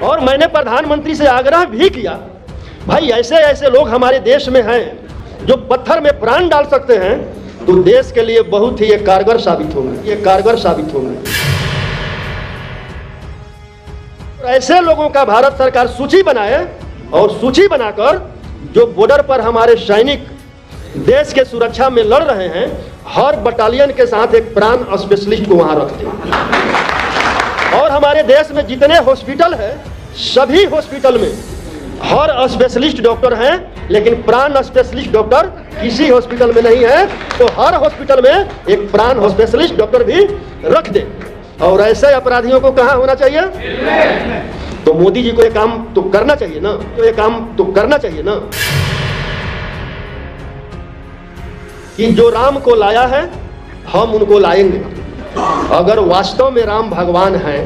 और मैंने प्रधानमंत्री से आग्रह भी किया, भाई ऐसे ऐसे लोग हमारे देश में हैं जो पत्थर में प्राण डाल सकते हैं, तो देश के लिए बहुत ही ये कारगर साबित होंगे। ऐसे लोगों का भारत सरकार सूची बनाए और सूची बनाकर जो बॉर्डर पर हमारे सैनिक देश के सुरक्षा में लड़ रहे हैं, हर बटालियन के साथ एक प्राण स्पेशलिस्ट को वहां रख दें। और हमारे देश में जितने हॉस्पिटल है, सभी हॉस्पिटल में हर स्पेशलिस्ट डॉक्टर हैं, लेकिन प्राण स्पेशलिस्ट डॉक्टर किसी हॉस्पिटल में नहीं है, तो हर हॉस्पिटल में एक प्राण स्पेशलिस्ट डॉक्टर भी रख दे। और ऐसे अपराधियों को कहाँ होना चाहिए? तो मोदी जी को ये काम तो करना चाहिए ना, कि जो राम को लाया है हम उनको लाएंगे। अगर वास्तव में राम भगवान हैं,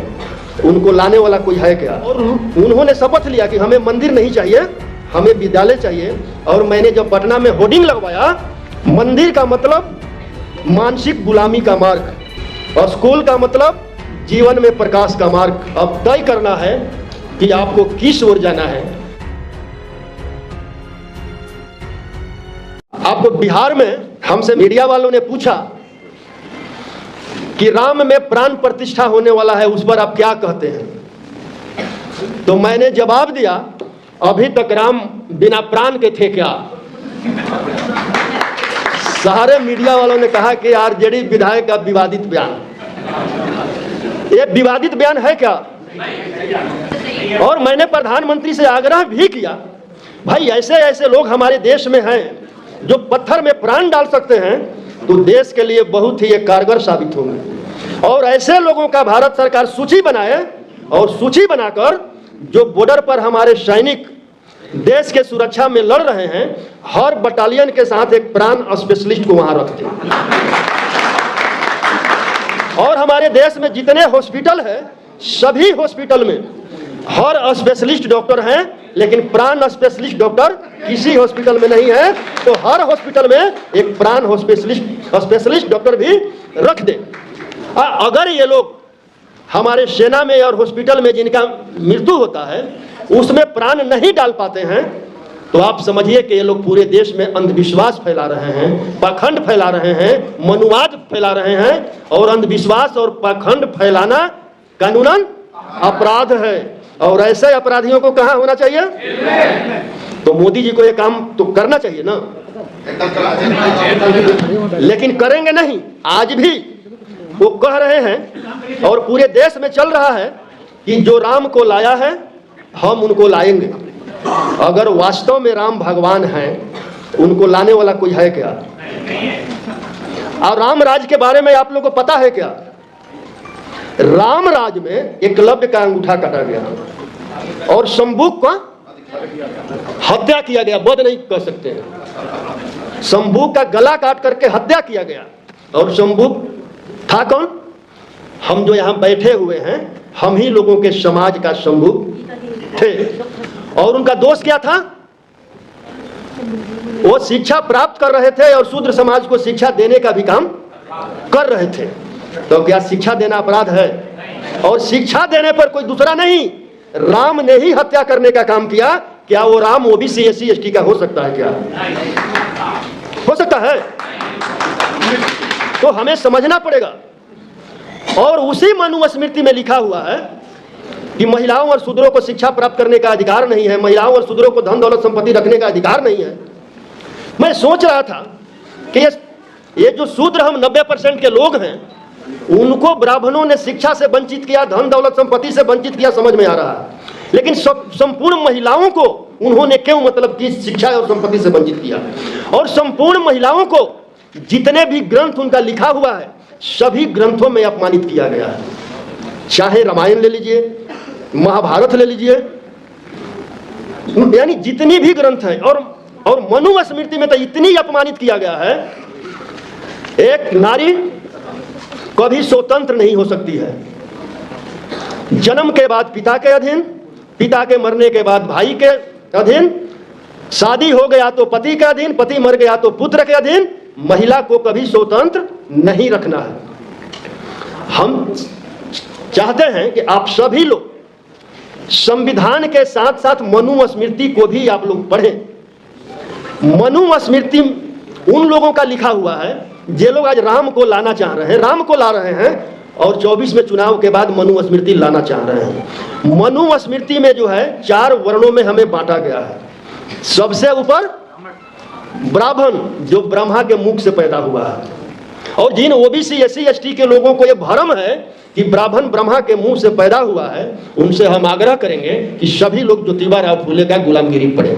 उनको लाने वाला कोई है क्या? और उन्होंने शपथ लिया कि हमें मंदिर नहीं चाहिए, हमें विद्यालय चाहिए। और मैंने जब पटना में होर्डिंग लगवाया, मंदिर का मतलब मानसिक गुलामी का मार्ग और स्कूल का मतलब जीवन में प्रकाश का मार्ग। अब तय करना है कि आपको किस ओर जाना है। आपको बिहार में हमसे मीडिया वालों ने पूछा कि राम में प्राण प्रतिष्ठा होने वाला है, उस पर आप क्या कहते हैं? तो मैंने जवाब दिया, अभी तक राम बिना प्राण के थे क्या? सारे मीडिया वालों ने कहा कि आरजेडी विधायक का विवादित बयान, ये विवादित बयान है क्या? और मैंने प्रधानमंत्री से आग्रह भी किया, भाई ऐसे ऐसे लोग हमारे देश में हैं जो पत्थर में प्राण डाल सकते हैं, तो देश के लिए बहुत ही ये कारगर साबित होंगे। और ऐसे लोगों का भारत सरकार सूची बनाए और सूची बनाकर जो बॉर्डर पर हमारे सैनिक देश के सुरक्षा में लड़ रहे हैं, हर बटालियन के साथ एक प्राण स्पेशलिस्ट को वहां रख दें। और हमारे देश में जितने हॉस्पिटल है, सभी हॉस्पिटल में हर स्पेशलिस्ट डॉक्टर हैं, लेकिन प्राण स्पेशलिस्ट डॉक्टर किसी हॉस्पिटल में नहीं है, तो हर हॉस्पिटल में एक प्राण स्पेशलिस्ट डॉक्टर भी रख दे। अगर ये लोग हमारे सेना में और हॉस्पिटल में जिनका मृत्यु होता है उसमें प्राण नहीं डाल पाते हैं, तो आप समझिए कि ये लोग पूरे देश में अंधविश्वास फैला रहे हैं, पाखंड फैला रहे हैं, मनुवाद फैला रहे हैं। और अंधविश्वास और पाखंड फैलाना कानूनन अपराध है, और ऐसे अपराधियों को कहाँ होना चाहिए? तो मोदी जी को ये काम तो करना चाहिए ना, लेकिन करेंगे नहीं। आज भी वो कह रहे हैं और पूरे देश में चल रहा है कि जो राम को लाया है हम उनको लाएंगे। अगर वास्तव में राम भगवान हैं, उनको लाने वाला कोई है क्या? और राम राज के बारे में आप लोगों को पता है क्या? राम राज में एकलव्य का अंगूठा काटा गया और शंभुक का हत्या किया गया, वध नहीं कह सकते हैं। शंभुक का गला काट करके हत्या किया गया। और शंभुक था कौन? हम जो यहाँ बैठे हुए हैं, हम ही लोगों के समाज का शंभुक थे। और उनका दोष क्या था? वो शिक्षा प्राप्त कर रहे थे और शूद्र समाज को शिक्षा देने का भी काम कर रहे थे। तो क्या शिक्षा देना अपराध है? और शिक्षा देने पर कोई दूसरा नहीं, राम ने ही हत्या करने का काम किया। क्या वो राम ओबीसी SC ST का हो सकता है? क्या हो सकता है? तो हमें समझना पड़ेगा। और उसी मनुस्मृति में लिखा हुआ है कि महिलाओं और शूद्रों को शिक्षा प्राप्त करने का अधिकार नहीं है, महिलाओं और शूद्रों को धन दौलत संपत्ति रखने का अधिकार नहीं है। मैं सोच रहा था कि ये जो शूद्र हम 90% के लोग हैं, उनको ब्राह्मणों ने शिक्षा से वंचित किया, धन दौलत संपत्ति से वंचित किया, समझ में आ रहा है। लेकिन संपूर्ण महिलाओं को उन्होंने क्यों मतलब कि शिक्षा और संपत्ति से वंचित किया? और संपूर्ण महिलाओं को जितने भी ग्रंथ उनका लिखा हुआ है, सभी ग्रंथों में अपमानित किया गया है। चाहे रामायण ले लीजिए, महाभारत ले लीजिए, यानी जितनी भी ग्रंथ है। और मनुस्मृति में तो इतनी अपमानित किया गया है, एक नारी कभी स्वतंत्र नहीं हो सकती है। जन्म के बाद पिता के अधीन, पिता के मरने के बाद भाई के अधीन, शादी हो गया तो पति के अधीन, पति मर गया तो पुत्र के अधीन। महिला को कभी स्वतंत्र नहीं रखना है। हम चाहते हैं कि आप सभी लोग संविधान के साथ साथ मनुस्मृति को भी आप लोग पढ़ें। मनुस्मृति उन लोगों का लिखा हुआ है जो लोग आज राम को लाना चाह रहे हैं, राम को ला रहे हैं, और 24 में चुनाव के बाद मनुस्मृति लाना चाह रहे हैं। मनुस्मृति में जो है 4 वर्णों में हमें बांटा गया है। सबसे ऊपर ब्राह्मण, जो ब्रह्मा के मुख से पैदा हुआ है, और जिन ओबीसी एससी एसटी के लोगों को यह भ्रम है कि ब्राह्मण ब्रह्मा के मुंह से पैदा हुआ है, उनसे हम आग्रह करेंगे कि सभी लोग ज्योतिबा फूले का गुलामगिरी पढ़े,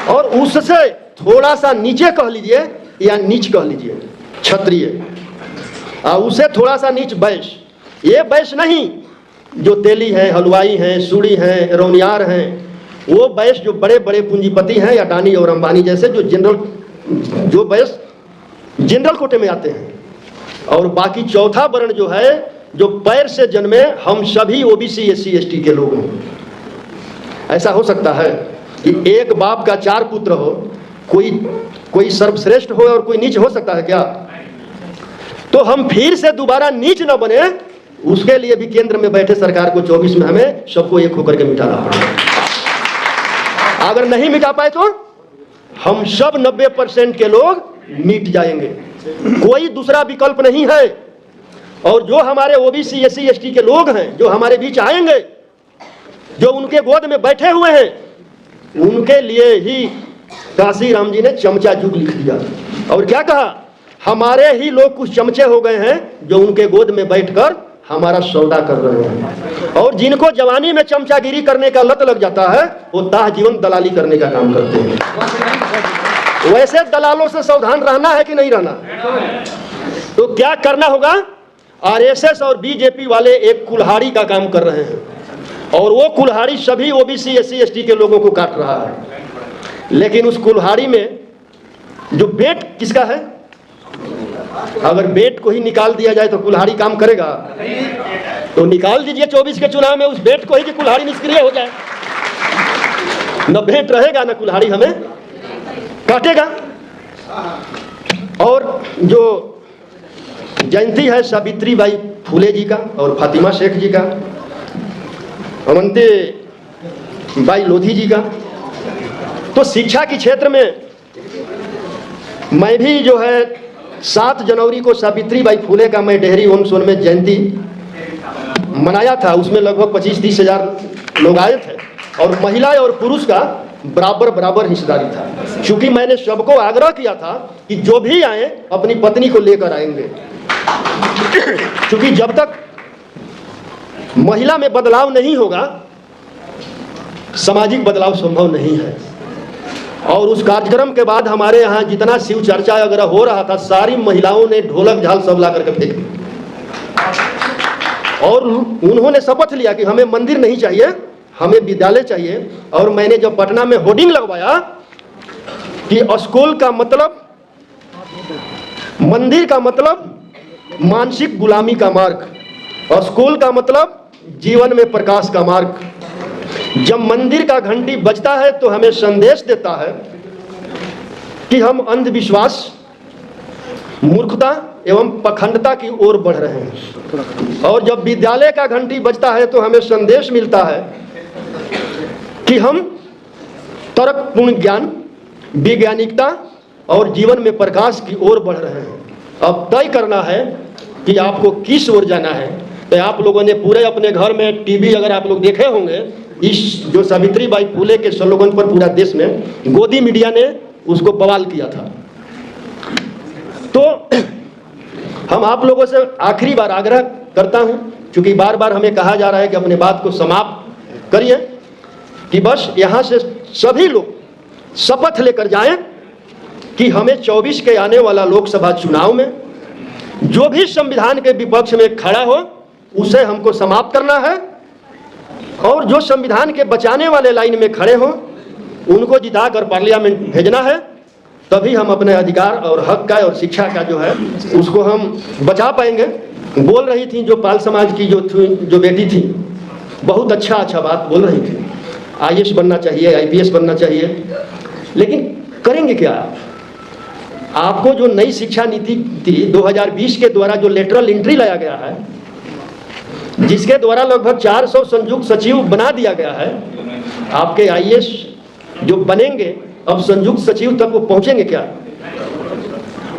और उससे थोड़ा सा नीचे कह लीजिए या नीच कह लीजिए क्षत्रिय, और उसे थोड़ा सा नीच वैश्य। ये वैश्य नहीं जो तेली हैं, हलवाई हैं, सूड़ी हैं, रौनियार हैं, वो वैश्य जो बड़े बड़े पूंजीपति हैं, अडानी और अंबानी जैसे, जो वैश्य जनरल कोटे में आते हैं। और बाकी चौथा वर्ण जो है, जो पैर से जन्मे, हम सभी ओबीसी एससी एसटी के लोग हैं। ऐसा हो सकता है कि एक बाप का 4 पुत्र हो, कोई सर्वश्रेष्ठ हो और कोई नीच हो सकता है क्या? तो हम फिर से दोबारा नीच न बने, उसके लिए भी केंद्र में बैठे सरकार को 24 में हमें सबको एक होकर के मिटाना पड़ेगा। अगर नहीं मिटा पाए तो हम सब 90% के लोग मिट जाएंगे, कोई दूसरा विकल्प नहीं है। और जो हमारे ओबीसी एससी एसटी के लोग हैं, जो हमारे बीच आएंगे, जो उनके गोद में बैठे हुए हैं, उनके लिए ही काशी राम जी ने चमचा युग लिख दिया। और क्या कहा? हमारे ही लोग कुछ चमचे हो गए हैं जो उनके गोद में बैठकर हमारा सौदा कर रहे हैं। और जिनको जवानी में चमचागिरी करने का लत लग जाता है, वो ताह जीवन दलाली करने का काम करते हैं। वैसे दलालों से सावधान रहना है कि नहीं रहना? तो क्या करना होगा? आरएसएस और बीजेपी वाले एक कुल्हाड़ी का काम कर रहे हैं, और वो कुल्हाड़ी सभी ओबीसी एससी एसटी के लोगों को काट रहा है। लेकिन उस कुल्हाड़ी में जो बेट किसका है? अगर बेट को ही निकाल दिया जाए तो कुल्हाड़ी काम करेगा? तो निकाल दीजिए 24 के चुनाव में उस बेट को ही, कि कुल्हाड़ी निष्क्रिय हो जाए। न बेट रहेगा न कुल्हाड़ी हमें काटेगा। और जो जयंती है सावित्रीबाई फूले जी का और फातिमा शेख जी का, अवंती बाई लोधी जी का, तो शिक्षा के क्षेत्र में मैं भी जो है 7 जनवरी को सावित्रीबाई फूले का मैं डेहरी ओम सोन में जयंती मनाया था। उसमें लगभग 25-30 हजार लोग आए थे, और महिला और पुरुष का बराबर हिस्सेदारी था। क्योंकि मैंने सबको आग्रह किया था कि जो भी आए अपनी पत्नी को लेकर आएंगे, क्योंकि जब तक महिला में बदलाव नहीं होगा, सामाजिक बदलाव संभव नहीं है। और उस कार्यक्रम के बाद हमारे यहाँ जितना शिव चर्चा वगैरह हो रहा था, सारी महिलाओं ने ढोलक झाल सब ला करके फेंक दी, और उन्होंने शपथ लिया कि हमें मंदिर नहीं चाहिए, हमें विद्यालय चाहिए। और मैंने जब पटना में होर्डिंग लगवाया कि स्कूल का मतलब, मंदिर का मतलब मानसिक गुलामी का मार्ग, और स्कूल का मतलब जीवन में प्रकाश का मार्ग। जब मंदिर का घंटी बजता है तो हमें संदेश देता है कि हम अंधविश्वास, मूर्खता एवं पखंडता की ओर बढ़ रहे हैं। और जब विद्यालय का घंटी बजता है तो हमें संदेश मिलता है कि हम तर्कपूर्ण ज्ञान, वैज्ञानिकता और जीवन में प्रकाश की ओर बढ़ रहे हैं। अब तय करना है कि आपको किस ओर जाना है। तो आप लोगों ने पूरे अपने घर में टीवी अगर आप लोग देखे होंगे, इस जो सावित्रीबाई फूले के स्लोगन पर पूरा देश में गोदी मीडिया ने उसको बवाल किया था। तो हम आप लोगों से आखिरी बार आग्रह करता हूं, क्योंकि बार बार हमें कहा जा रहा है कि अपने बात को समाप्त करिए, कि बस यहां से सभी लोग शपथ लेकर जाएं कि हमें 24 के आने वाला लोकसभा चुनाव में जो भी संविधान के विपक्ष में खड़ा हो उसे हमको समाप्त करना है, और जो संविधान के बचाने वाले लाइन में खड़े हों उनको जिताकर पार्लियामेंट भेजना है। तभी हम अपने अधिकार और हक का और शिक्षा का जो है उसको हम बचा पाएंगे। बोल रही थी जो पाल समाज की जो बेटी थी, बहुत अच्छा बात बोल रही थी, आईएएस बनना चाहिए, आईपीएस बनना चाहिए, लेकिन करेंगे क्या? आपको जो नई शिक्षा नीति थी 2020 के द्वारा जो लेटरल एंट्री लाया गया है, जिसके द्वारा लगभग 400 संयुक्त सचिव बना दिया गया है। आपके आईएएस जो बनेंगे अब संयुक्त सचिव तक वो पहुंचेंगे क्या?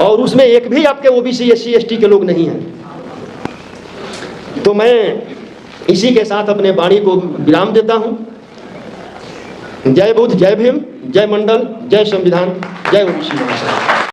और उसमें एक भी आपके ओबीसी एससी एसटी के लोग नहीं हैं। तो मैं इसी के साथ अपने वाणी को विराम देता हूं। जय बुद्ध, जय भीम, जय मंडल, जय संविधान, जय ओबीसी।